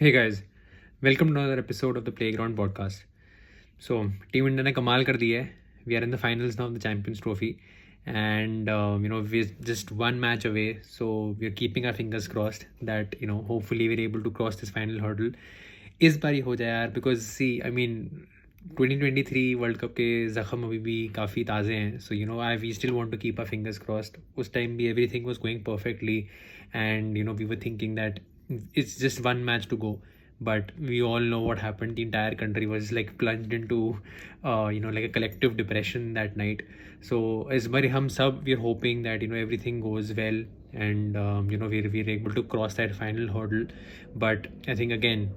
Hey guys, welcome to another episode of the Playground podcast. So, Team India ने कमाल कर दी है. We are in the finals now of the Champions Trophy, and we're just one match away. So we're keeping our fingers crossed that hopefully we're able to cross this final hurdle. इस बार ही हो जाए यार, because see, I mean, 2023 world cup के जख्म अभी भी काफ़ी ताज़े हैं. So we still want to keep our fingers crossed. उस टाइम भी everything was going perfectly, and we were thinking that it's just one match to go, but we all know what happened. The entire country was like plunged into like a collective depression that night. So as bari hum sab, we're hoping that everything goes well, and we're able to cross that final hurdle. But I think again,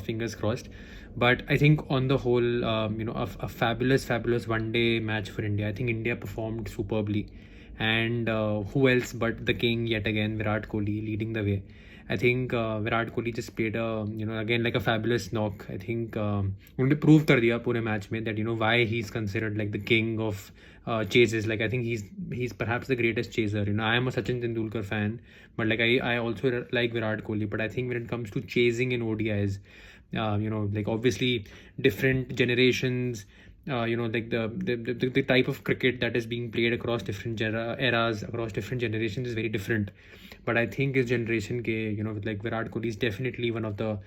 fingers crossed. But I think on the whole, a fabulous one day match for India. I think India performed superbly, and who else but the king yet again, Virat Kohli, leading the way. I think Virat Kohli just played again like a fabulous knock. I think उन्होंने prove कर दिया पूरे match में that why he's considered like the king of chases. Like I think he's perhaps the greatest chaser. I am a Sachin Tendulkar fan, but like I also like Virat Kohli. But I think when it comes to chasing in ODIs, like obviously different generations. Like the type of cricket that is being played across different eras, across different generations is very different. But I think his generation ke, like Virat Kohli is definitely one of the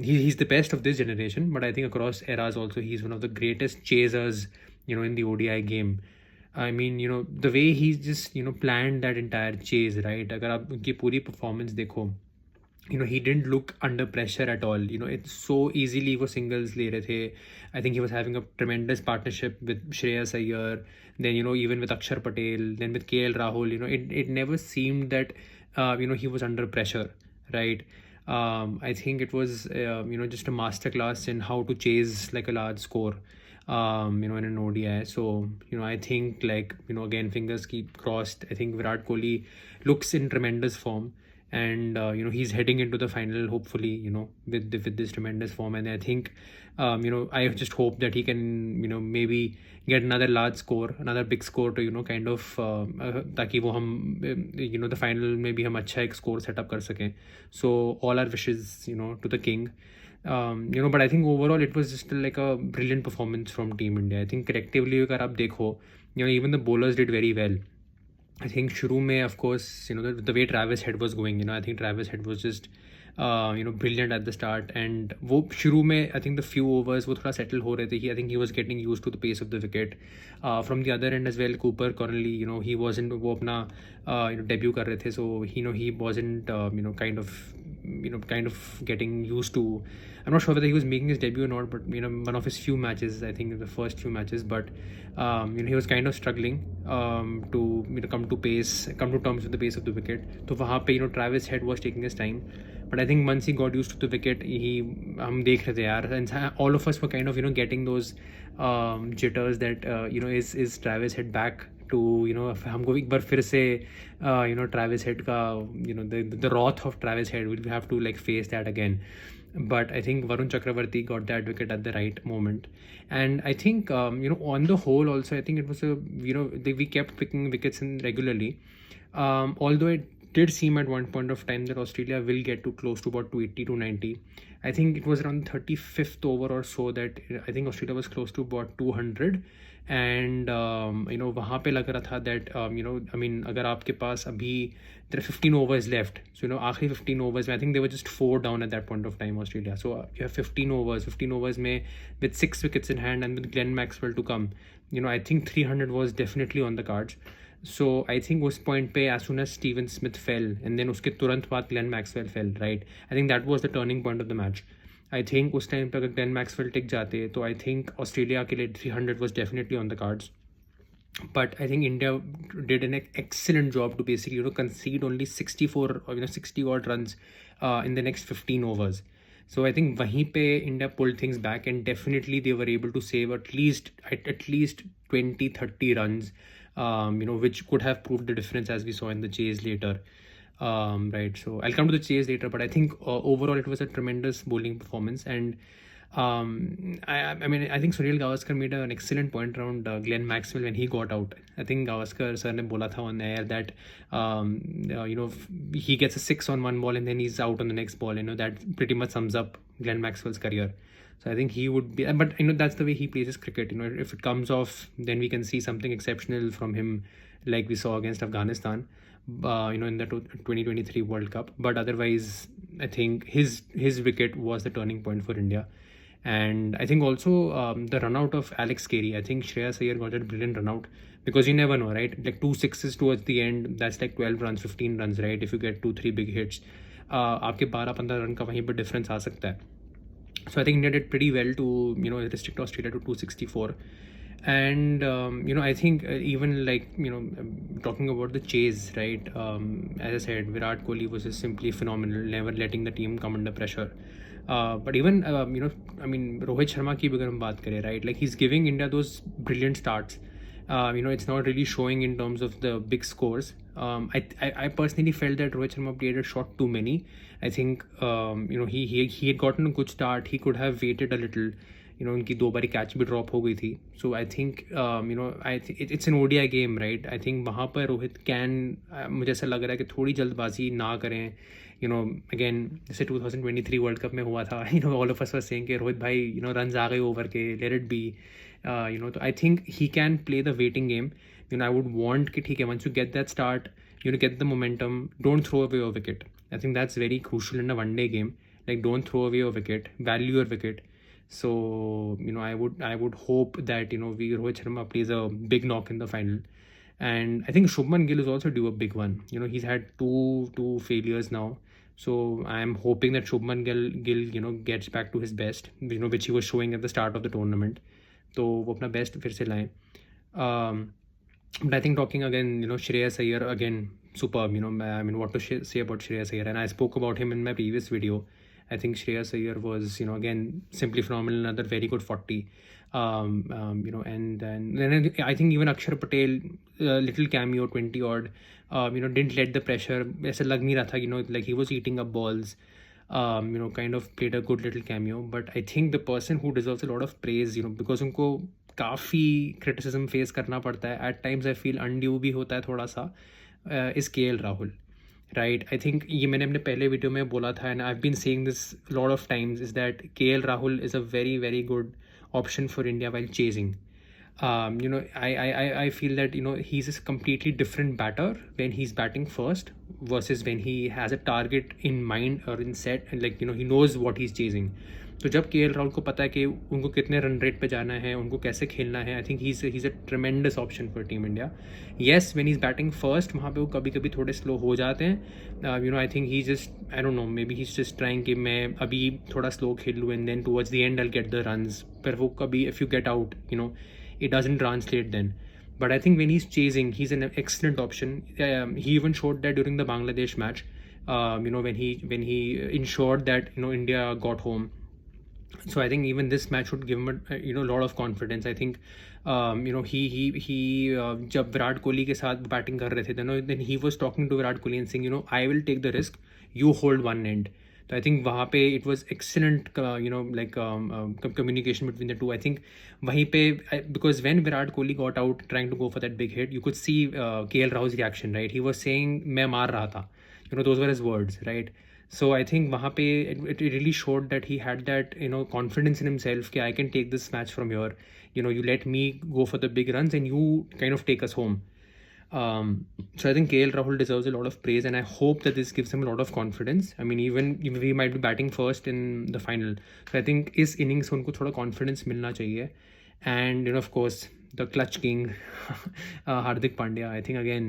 he's the best of this generation. But I think across eras also he's one of the greatest chasers in the ODI game. I mean, the way he's just planned that entire chase, right? अगर आप उनकी पूरी performance देखो, he didn't look under pressure at all. It's so easily वो singles ले रहे थे. I think he was having a tremendous partnership with Shreyas Iyer, then even with Akshar Patel, then with KL Rahul. It never seemed that he was under pressure, right? I think it was just a masterclass in how to chase like a large score in an ODI. So I think like again, fingers keep crossed. I think Virat Kohli looks in tremendous form, and he's heading into the final hopefully with this tremendous form. And I think I just hope that he can maybe get another large score, another big score to kind of ताकि वो हम the final maybe हम अच्छा एक score set up कर सकें. So all our wishes to the king. But I think overall it was just like a brilliant performance from Team India. I think collectively अगर आप देखो even the bowlers did very well. I think शुरू में of course the way Travis Head was going, I think Travis Head was just brilliant at the start, and वो शुरू में I think the few overs वो थोड़ा settle हो रहे थे. I think he was getting used to the pace of the wicket. From the other end as well, Cooper Connolly, he wasn't वो अपना debut कर रहे थे, so he wasn't kind of getting used to. I'm not sure whether he was making his debut or not, but one of his few matches, I think the first few matches, but he was kind of struggling to come to terms with the pace of the wicket. So वहाँ पे Travis Head was taking his time, but I think once he got used to the wicket, हम देख रहे थे यार, and all of us were kind of getting those jitters that is Travis Head back to हमको एक बार फिर से Travis Head का the wrath of Travis Head, will we have to like face that again. But I think Varun Chakravarti got that wicket at the right moment, and I think on the whole also I think it was we kept picking wickets in regularly, although it did seem at one point of time that Australia will get to close to about 280 to 90. I think it was around 35th over or so that I think Australia was close to about 200, and वहाँ पे लग रहा था that I mean अगर आपके पास अभी there are 15 overs left, so आखिरी 15 overs में I think they were just 4 down at that point of time, Australia. So you have 15 overs में with 6 wickets in hand and with Glenn Maxwell to come, I think 300 was definitely on the cards. So I think उस point पे as soon as Steven Smith fell and then उसके तुरंत बाद Glenn Maxwell fell, right? I think that was the turning point of the match. I think उस time पे अगर Glenn Maxwell टिक जाते तो I think Australia के लिए 300 was definitely on the cards. But I think India did an excellent job to basically concede only 64 or 60 odd runs in the next 15 overs. So I think wahi pe India pulled things back, and definitely they were able to save at least 20-30 runs, which could have proved the difference as we saw in the chase later. Right, so I'll come to the chase later, but I think overall it was a tremendous bowling performance. And I mean, I think Sunil Gavaskar made an excellent point around Glenn Maxwell when he got out. I think Gavaskar sir ne bola tha on air that he gets a 6 on one ball and then he's out on the next ball. That pretty much sums up Glenn Maxwell's career. So I think he would be, but that's the way he plays his cricket. If it comes off, then we can see something exceptional from him, like we saw against Afghanistan, in the 2023 World Cup. But otherwise, I think his wicket was the turning point for India. And I think also the run out of Alex Carey. I think Shreyas Iyer got a brilliant run out, because you never know, right? Like 2 6s towards the end, that's like 12 runs, 15 runs, right? If you get 2-3 big hits, आपके 12-15 run का वहीं पर difference आ सकता है. So I think India did pretty well to restrict Australia to 264. And I think even like talking about the chase, right? As I said, Virat Kohli was just simply phenomenal, never letting the team come under pressure. But even Rohit Sharma ki bhi agar hum baat kare, right? Like he's giving India those brilliant starts. It's not really showing in terms of the big scores. I personally felt that Rohit Sharma played a shot too many. I think he had gotten a good start. He could have waited a little. उनकी 2 बारी catch भी drop हो गई थी. So I think it's an ODI game, right? I think वहाँ पर रोहित मुझे ऐसा लग रहा है कि थोड़ी जल्दबाजी ना करें. अगेन जैसे 2023 वर्ल्ड कप में हुआ था, all of us were saying कि रोहित भाई रन्स आ गए ओवर के, लेट इट बी. तो I think he can play the waiting game. I would want कि ठीक है, once you get that start, get the momentum, don't throw away your wicket. I think that's very crucial in a one-day game. Like, don't throw away your wicket, value your wicket. So I would hope that Rohit Sharma plays a big knock in the final. And I think Shubman Gill is also due a big one. He's had two failures now. So I'm hoping that Shubman Gill gets back to his best, which he was showing at the start of the tournament. So वो अपना best फिर से लाएं. But I think talking again, Shreyas Iyer again, superb. I mean, what to say about Shreyas Iyer? And I spoke about him in my previous video. I think Shreyas Iyer was, again, simply phenomenal. Another very good 40. And then I think even Akshar Patel, little cameo, 20 odd. Didn't let the pressure. ऐसा लग नहीं रहा था, like he was eating up balls. Kind of played a good little cameo. But I think the person who deserves a lot of praise, because उनको काफ़ी criticism face करना पड़ता है at times. I feel undue भी होता है थोड़ा सा. इस KL Rahul, right? I think ये मैंने अपने पहले वीडियो में बोला था, and I have been saying this lot of times, is that KL Rahul is a very very good option for India while chasing. I feel that he's a completely different batter when he's batting first versus when he has a target in mind or in set, and like he knows what he's chasing. तो जब KL Rahul को पता है कि उनको कितने run rate पे जाना है, उनको कैसे खेलना है, I think he's a tremendous option for team India. Yes, when he's batting first वहाँ पे वो कभी कभी थोड़े स्लो हो जाते हैं. I think he just, I don't know, maybe he just trying कि मैं अभी थोड़ा स्लो खेल लूँ and then towards the end I get the runs. पर वो कभी, if you get out, it doesn't translate then. But I think when he's chasing, he's an excellent option. He even showed that during the Bangladesh match, when he ensured that India got home. So I think even this match would give him a lot of confidence. I think he जब विराट कोहली के साथ batting कर रहे थे, then he was talking to Virat Kohli and saying, I will take the risk, you hold one end. तो I think वहाँ पे it was excellent communication between the two. I think वहीं पे, because when Virat Kohli got out trying to go for that big hit, you could see KL Rahul's reaction, right? He was saying मैं मार रहा था, those were his words, right? So I think वहाँ पे it really showed that he had that confidence in himself कि I can take this match from here. You let me go for the big runs and you kind of take us home. So I think KL Rahul deserves a lot of praise, and I hope that this gives him a lot of confidence. I mean, even we might be batting first in the final, so I think इस innings उनको थोड़ा confidence मिलना चाहिए. And of course the clutch king Hardik Pandya. I think again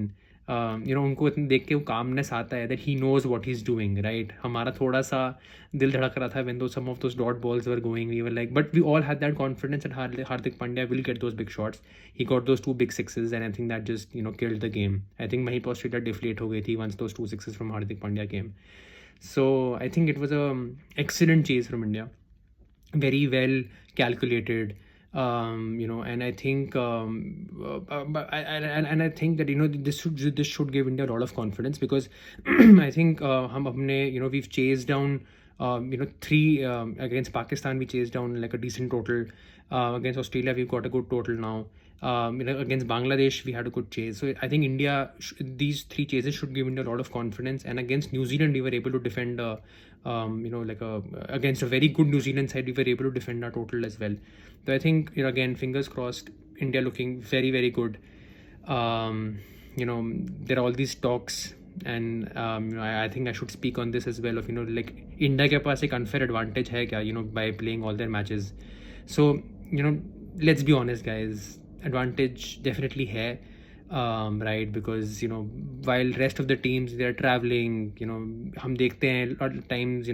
उनको इतना देख के वो कामनेस आता है that he knows what he's doing, right? हमारा थोड़ा सा दिल धड़क रहा था when some of those dot balls were going. We were like, but we all had that confidence that Hardik Pandya will get those big shots. He got those 2 big sixes, and I think that just killed the game. I think वहीं पर Australia deflate हो गई थी once those 2 sixes from Hardik Pandya came. So I think it was a excellent chase from India, very well calculated. And I think and I think that this should give India a lot of confidence, because I think हम अपने we've chased down Three against Pakistan we chased down like a decent total. Against Australia we've got a good total now. Against Bangladesh we had a good chase. So I think India, these three chases should give India a lot of confidence. And against New Zealand we were able to defend against a very good New Zealand side we were able to defend our total as well. So I think, again, fingers crossed, India looking very, very good. There are all these talks, and I think I should speak on this as well, of like India के पास एक unfair advantage है क्या, by playing all their matches. So let's be honest, guys, advantage definitely है, right? Because while rest of the teams they are traveling, हम देखते हैं lot of times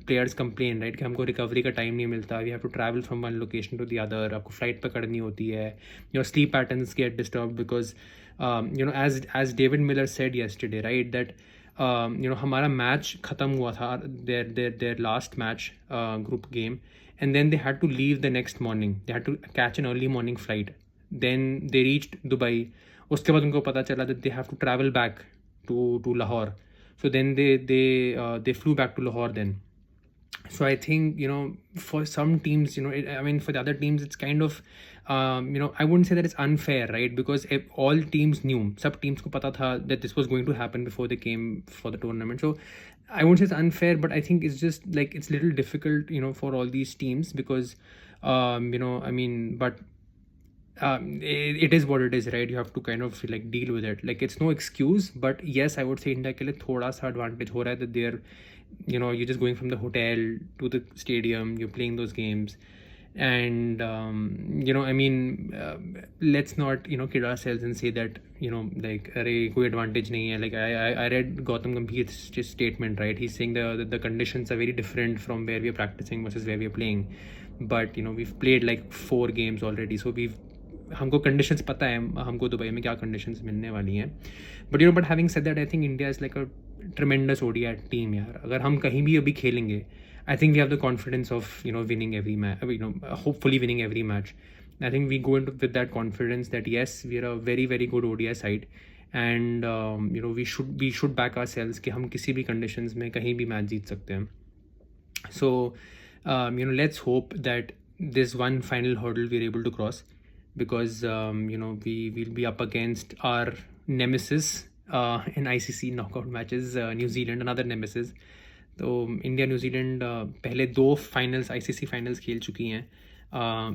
players complain, right, कि हमको recovery का time नहीं मिलता, we have to travel from one location to the other, आपको flight पकड़नी होती है, your sleep patterns get disturbed because as David Miller said yesterday, right, that हमारा match खत्म हुआ था, their last match, group game, and then they had to leave the next morning. They had to catch an early morning flight. Then they reached Dubai. उसके बाद उनको पता चला that they have to travel back to Lahore. So then they flew back to Lahore then. So I think for some teams, for the other teams it's kind of I wouldn't say that it's unfair, right? Because all teams knew, sub teams ko pata tha that this was going to happen before they came for the tournament. So I wouldn't say it's unfair, but I think it's just like it's a little difficult for all these teams because it is what it is, right? You have to kind of like deal with it. Like it's no excuse, but yes, I would say India के लिए थोड़ा सा advantage हो रहा है that they're you're just going from the hotel to the stadium, you're playing those games, and let's not kid ourselves and say that like अरे कोई advantage नहीं है. Like I read Gautam Gambhir's statement, right? He's saying the conditions are very different from where we're practicing versus where we're playing, but we've played like 4 games already, so हमको conditions पता है हमको Dubai में क्या conditions मिलने वाली हैं. But having said that, I think India is like a tremendous ODI team यार. अगर हम कहीं भी अभी खेलेंगे, I think we have the confidence of winning every match, hopefully winning every match. I think we go with that confidence that yes we are a very very good ODI side, and we should back ourselves कि हम किसी भी conditions में कहीं भी match जीत सकते हैं. So let's hope that this one final hurdle we are able to cross, because we will be up against our nemesis in ICC knockout matches, New Zealand, another nemesis. तो India New Zealand पहले 2 finals ICC finals खेल चुकी हैं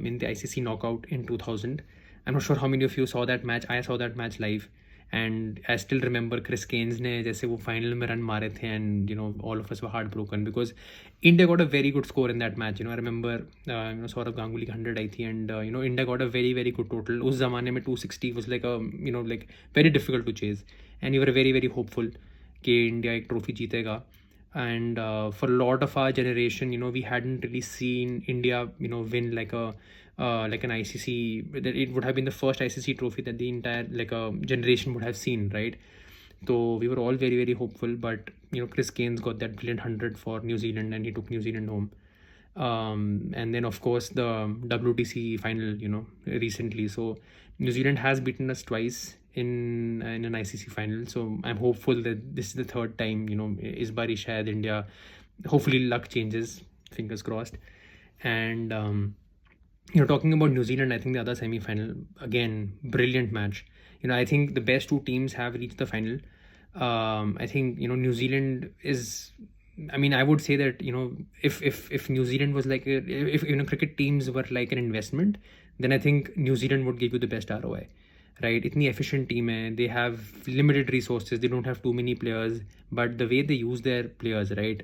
in the ICC knockout in 2000. I'm not sure how many of you saw that match. I saw that match live, and I still remember Chris Gaines ने जैसे वो final में run मारे थे, and all of us were heartbroken because India got a very good score in that match. I remember Saurav Ganguly की 100 आई थी, and India got a very very good total. उस ज़माने में 260 was like a like very difficult to chase, and we were very very hopeful कि India एक trophy जीतेगा. And for a lot of our generation, we hadn't really seen India win like an ICC, that it would have been the first ICC trophy that the entire generation would have seen, right? So we were all very very hopeful, but Chris Gaines got that brilliant 100 for New Zealand, and he took New Zealand home. And then of course the WTC final recently. So New Zealand has beaten us twice in an ICC final, so I'm hopeful that this is the third time. Is bari shayad India, hopefully luck changes, fingers crossed. And talking about New Zealand, I think the other semi-final, again, brilliant match. I think the best 2 teams have reached the final. I think New Zealand is, I would say that if New Zealand was like if cricket teams were like an investment, then I think New Zealand would give you the best ROI, right? इतनी efficient team है, they have limited resources, they don't have too many players, but the way they use their players, right?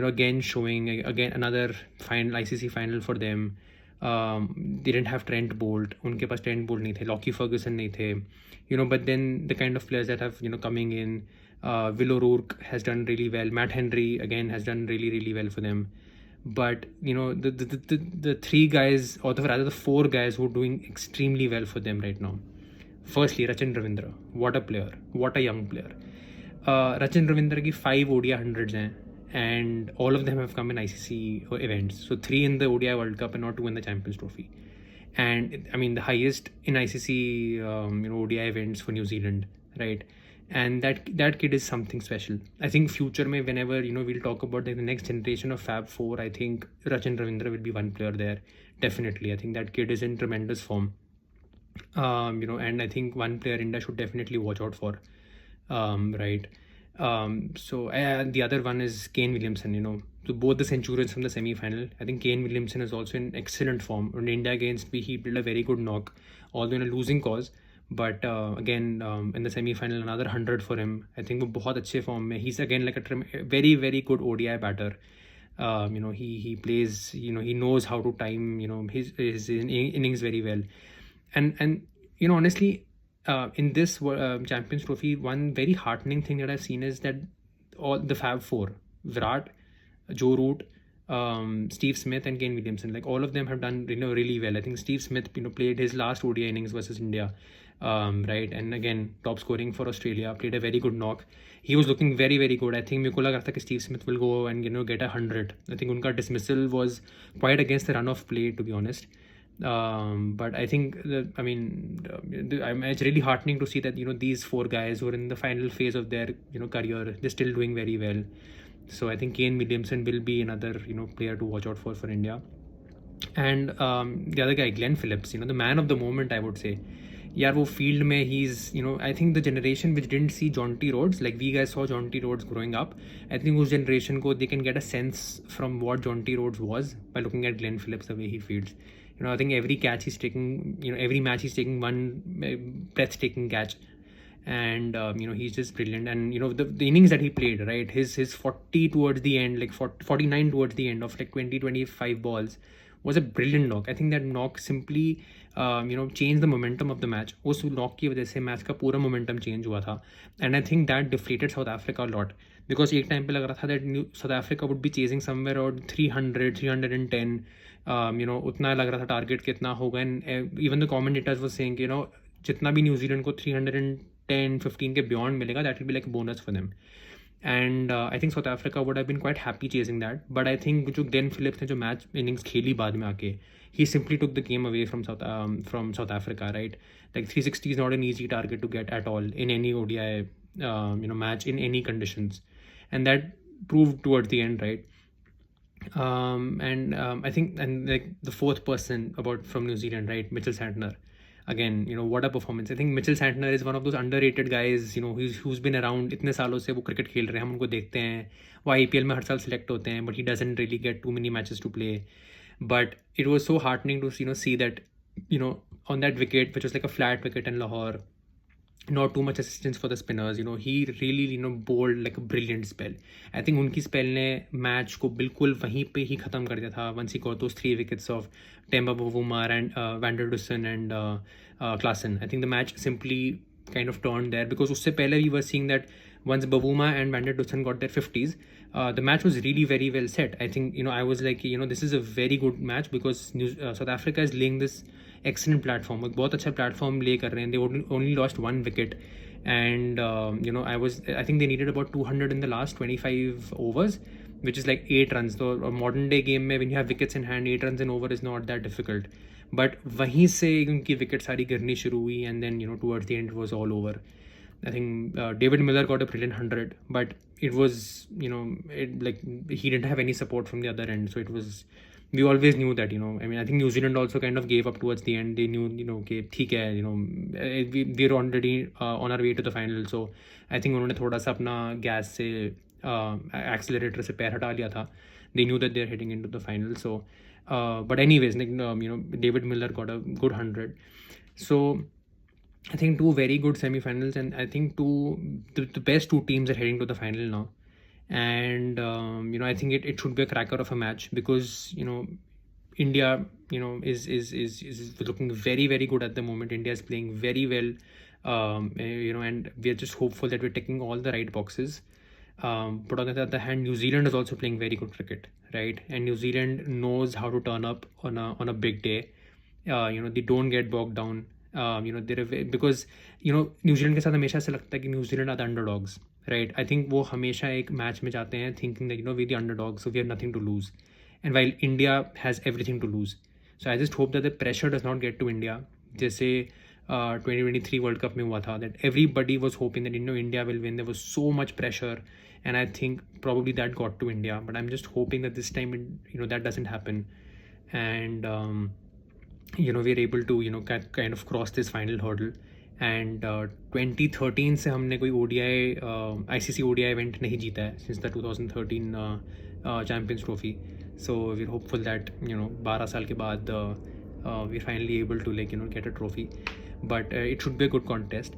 Again showing another final ICC final for them. They didn't have Trent Bolt, उनके पास Trent Bolt नहीं थे, Lockie Ferguson नहीं थे, but then the kind of players that have coming in, Will O'Rourke has done really well, Matt Henry again has done really really well for them. But the 3 guys, or rather the 4 guys who are doing extremely well for them right now. Firstly, Rachin Ravindra, what a player, what a young player. Rachin Ravindra की 5 ODI 100s हैं, and all of them have come in ICC events. So 3 in the ODI World Cup and not 2 in the Champions Trophy. And the highest in ICC ODI events for New Zealand, right? and that kid is something special. I think future mein, whenever we'll talk about the next generation of Fab Four, I think Rachin Ravindra will be one player there. Definitely, I think that kid is in tremendous form. And I think one player India should definitely watch out for. Right. The other one is Kane Williamson. So both the Centurions from the semi-final. I think Kane Williamson is also in excellent form. On India against me, he did a very good knock, although in a losing cause. But again, in the semi-final, another 100 for him. I think वो बहुत अच्छे form में. He's again like a very very good ODI batter. He plays. He knows how to time. His innings very well. And honestly, in this Champions Trophy, one very heartening thing that I've seen is that all the Fab Four, Virat, Joe Root, Steve Smith and Kane Williamson, like all of them have done really well. I think Steve Smith played his last ODI innings versus India, right, and again top scoring for Australia, played a very good knock. He was looking very very good. I think मेरे को लग रहा था कि Steve Smith will go and get 100. I think उनका dismissal was quite against the run of play, to be honest. But I think it's really heartening to see that these four guys who are in the final phase of their career, they're still doing very well. So I think Kane Williamson will be another player to watch out for India. And the other guy, Glenn Phillips, the man of the moment, I would say. यार वो field में he's I think the generation which didn't see Jonty Rhodes, like we guys saw Jonty Rhodes growing up, I think उस generation को they can get a sense from what Jonty Rhodes was by looking at Glenn Phillips, the way he fields. I think every catch he's taking, every match he's taking one breathtaking catch, and he's just brilliant. And the innings that he played, right, his 40 towards the end, like 49 towards the end of like 20-25 balls was a brilliant knock. I think that knock simply changed the momentum of the match. उस knock की वजह से match का पूरा momentum change हुआ था, and I think that deflated South Africa a lot, because एक time पे लग रहा था that South Africa would be chasing somewhere around 300, 310. उतना लग रहा था टारगेट कितना होगा, and even the commentators were saying जितना भी न्यूजीलैंड को 310-15 के beyond मिलेगा, that will be like a bonus for them. And I think South Africa would have been quite happy chasing that. But I think जो Glenn Phillips ने जो match innings खेली बाद में आके, he simply took the game away from South Africa, right? Like 360 is not an easy target to get at all in any ODI match in any conditions, and that proved towards the end, right? I think, and like the fourth person from New Zealand, right, Mitchell Santner. Again, what a performance. I think Mitchell Santner is one of those underrated guys, who's been around इतने सालों से वो cricket खेल रहे हैं, हम उनको देखते हैं, वो IPL में हर साल select होते हैं, but he doesn't really get too many matches to play. But it was so heartening to see that on that wicket, which was like a flat wicket in Lahore, not too much assistance for the spinners, he really bowled like a brilliant spell. I think उनकी spell ने match को बिल्कुल वहीं पे ही ख़त्म कर दिया था once he got those 3 wickets of Temba Bavuma and Van der Dussen and Klaasen. I think the match simply kind of turned there, because उससे पहले we were seeing that once Bavuma and Van der Dussen got their 50s, the match was really very well set. I think I was like this is a very good match, because South Africa is laying this excellent platform, एक बहुत अच्छा platform lay कर रहे हैं. They only lost 1 wicket, and I think they needed about 200 in the last 25 overs, which is like 8 runs. So a modern day game में when you have wickets in hand, 8 runs in over is not that difficult. But वहीं से उनकी wickets सारी गिरनी शुरू हुई, and then towards the end it was all over. I think David Miller got a brilliant 100, but it was he didn't have any support from the other end, so it was, we always knew that I think New Zealand also kind of gave up towards the end. They knew okay, ठीक है, we're already on our way to the final, so I think उन्होंने थोड़ा सा अपना gas से accelerator से पैर हटा लिया था. They knew that they're heading into the final. So but anyways, David Miller got a good 100. So I think 2 very good semi-finals, and I think the best 2 teams are heading to the final now. And I think it should be a cracker of a match, because India is looking very very good at the moment. India is playing very well, and we are just hopeful that we're ticking all the right boxes. But on the other hand, New Zealand is also playing very good cricket, right? And New Zealand knows how to turn up on a big day. They don't get bogged down. Because New Zealand के साथ हमेशा ऐसा लगता है कि New Zealand are the underdogs, right? I think वो हमेशा एक मैच में जाते हैं thinking that we're the underdogs, so we have nothing to lose, and while India has everything to lose. So I just hope that the pressure does not get to India. जैसे 2023 world cup में हुआ था, that everybody was hoping that India will win. There was so much pressure, and I think probably that got to India. But I'm just hoping that this time that doesn't happen, and we're able to kind of cross this final hurdle. And 2013 से हमने कोई ODI ICC ODI event नहीं जीता है since the 2013 Champions Trophy. So we're hopeful that 12 साल के बाद we're finally able to get a trophy. But it should be a good contest.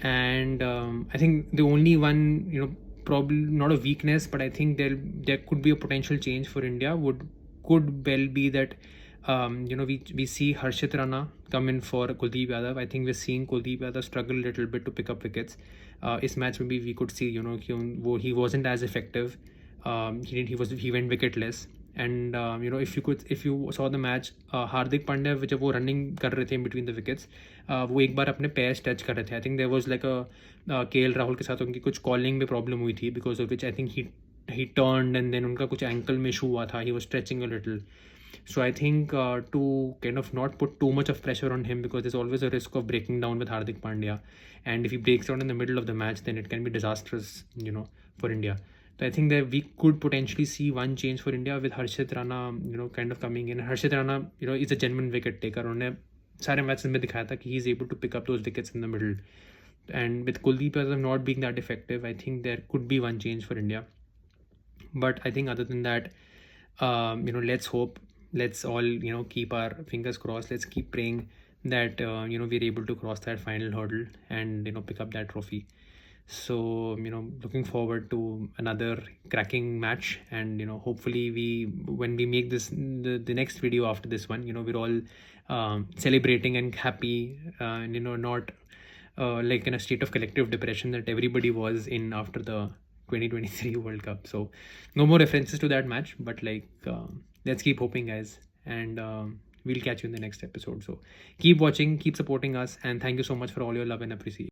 And I think the only one probably not a weakness, but I think there could be a potential change for India could well be that we see Harshit Rana come in for Kuldeep Yadav. I think we're seeing Kuldeep Yadav struggle a little bit to pick up wickets. This match maybe we could see he wasn't as effective. He went wicketless. And if you saw the match, Hardik Pandya जब वो running कर रहे थे in between the wickets, वो एक बार अपने पैर touch कर रहे थे. I think there was like KL Rahul के साथ उनकी कुछ कॉलिंग में प्रॉब्लम हुई थी, because of which I think he turned and then उनका कुछ एंकल में इशू हुआ था. He was stretching a little. So I think to kind of not put too much of pressure on him, because there's always a risk of breaking down with Hardik Pandya, and if he breaks down in the middle of the match, then it can be disastrous, for India. So I think that we could potentially see one change for India with Harshit Rana, kind of coming in. Harshit Rana, is a genuine wicket taker. उन्होंने सारे matches में दिखाया था कि he is able to pick up those wickets in the middle. And with Kuldeep Yadav not being that effective, I think there could be one change for India. But I think other than that, let's hope. Let's all keep our fingers crossed. Let's keep praying that we're able to cross that final hurdle and pick up that trophy. So looking forward to another cracking match, and hopefully when we make this the next video after this one, we're all celebrating and happy, and not like in a state of collective depression that everybody was in after the 2023 World Cup. So no more references to that match, but let's keep hoping, guys, and we'll catch you in the next episode. So keep watching, keep supporting us, and thank you so much for all your love and appreciation.